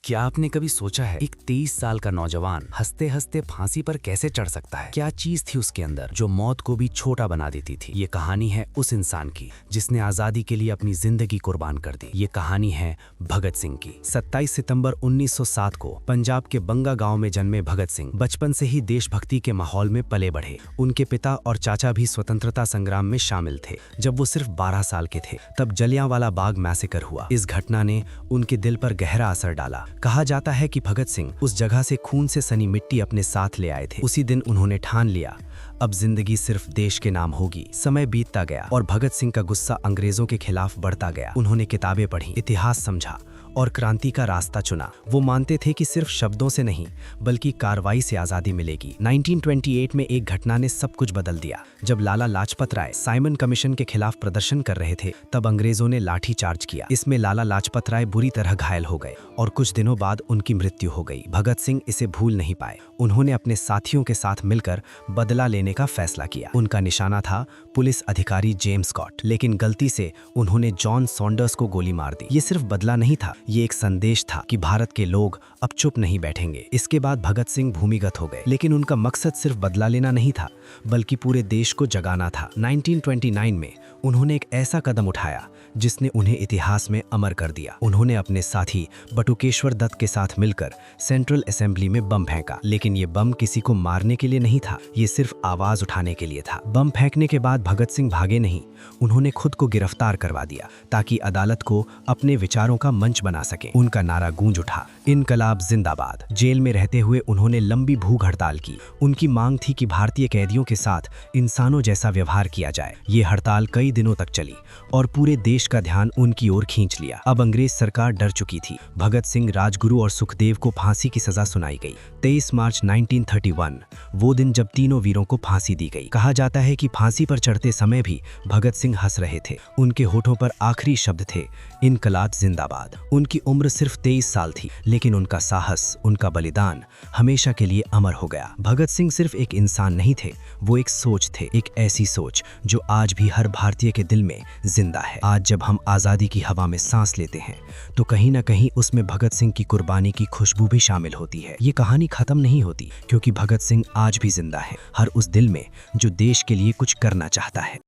क्या आपने कभी सोचा है एक 23 साल का नौजवान हंसते हंसते फांसी पर कैसे चढ़ सकता है? क्या चीज थी उसके अंदर जो मौत को भी छोटा बना देती थी? ये कहानी है उस इंसान की जिसने आजादी के लिए अपनी जिंदगी कुर्बान कर दी। ये कहानी है भगत सिंह की। 27 सितंबर 1907 को पंजाब के बंगा गांव में जन्मे भगत सिंह बचपन से ही देशभक्ति के माहौल में पले बढ़े। उनके पिता और चाचा भी स्वतंत्रता संग्राम में शामिल थे। जब वो सिर्फ 12 साल के थे तब जलियांवाला बाग मैसेकर हुआ। इस घटना ने उनके दिल पर गहरा असर डाला। कहा जाता है कि भगत सिंह उस जगह से खून से सनी मिट्टी अपने साथ ले आए थे। उसी दिन उन्होंने ठान लिया अब जिंदगी सिर्फ देश के नाम होगी। समय बीतता गया और भगत सिंह का गुस्सा अंग्रेजों के खिलाफ बढ़ता गया। उन्होंने किताबें पढ़ी, इतिहास समझा और क्रांति का रास्ता चुना। वो मानते थे कि सिर्फ शब्दों से नहीं बल्कि कार्रवाई से आजादी मिलेगी। 1928 में एक घटना ने सब कुछ बदल दिया। जब लाला लाजपत राय साइमन कमीशन के खिलाफ प्रदर्शन कर रहे थे तब अंग्रेजों ने लाठी चार्ज किया। इसमें लाला लाजपत राय बुरी तरह घायल हो गए और कुछ दिनों बाद उनकी मृत्यु हो गई। भगत सिंह इसे भूल नहीं पाए। उन्होंने अपने साथियों के साथ मिलकर बदला लेने का फैसला किया। उनका निशाना था पुलिस अधिकारी जेम्स स्कॉट, लेकिन गलती से उन्होंने जॉन सॉन्डर्स को गोली मार दी। ये सिर्फ बदला नहीं था, ये एक संदेश था कि भारत के लोग अब चुप नहीं बैठेंगे। इसके बाद भगत सिंह भूमिगत हो गए, लेकिन उनका मकसद सिर्फ बदला लेना नहीं था बल्कि पूरे देश को जगाना था। 1929 में उन्होंने एक ऐसा कदम उठाया जिसने उन्हें इतिहास में अमर कर दिया। उन्होंने अपने साथी बटुकेश्वर दत्त के साथ मिलकर सेंट्रल असेंबली में बम फेंका, लेकिन ये बम किसी को मारने के लिए नहीं था, ये सिर्फ आवाज उठाने के लिए था। बम फेंकने के बाद भगत सिंह भागे नहीं, उन्होंने खुद को गिरफ्तार करवा दिया ताकि अदालत को अपने विचारों का मंच बना सके। उनका नारा गूंज उठा, इनकलाब जिंदाबाद। जेल में रहते हुए उन्होंने लंबी भूख हड़ताल की। उनकी मांग थी कि भारतीय कैदियों के साथ इंसानों जैसा व्यवहार किया जाए। ये हड़ताल कई दिनों तक चली और पूरे देश का ध्यान उनकी ओर खींच लिया। अब अंग्रेज सरकार डर चुकी थी। भगत सिंह, राजगुरु और सुखदेव को फांसी की सजा सुनाई गई। 23 मार्च 1931 वो दिन जब तीनों वीरों को फांसी दी गई। कहा जाता है कि फांसी पर चढ़ते समय भी भगत सिंह हंस रहे थे। उनके होठों पर आखिरी शब्द थे, इनकलाब जिंदाबाद। उनकी उम्र सिर्फ 23 साल थी, लेकिन उनका साहस, उनका बलिदान हमेशा के लिए अमर हो गया। भगत सिंह सिर्फ एक इंसान नहीं थे, वो एक सोच थे, एक ऐसी सोच जो आज भी हर भारतीय के दिल में जिंदा है। आज जब हम आजादी की हवा में सांस लेते हैं तो कहीं ना कहीं उसमें भगत सिंह की कुर्बानी की खुशबू भी शामिल होती है। ये कहानी खत्म नहीं होती, क्योंकि भगत सिंह आज भी जिंदा है, हर उस दिल में जो देश के लिए कुछ करना चाहता है।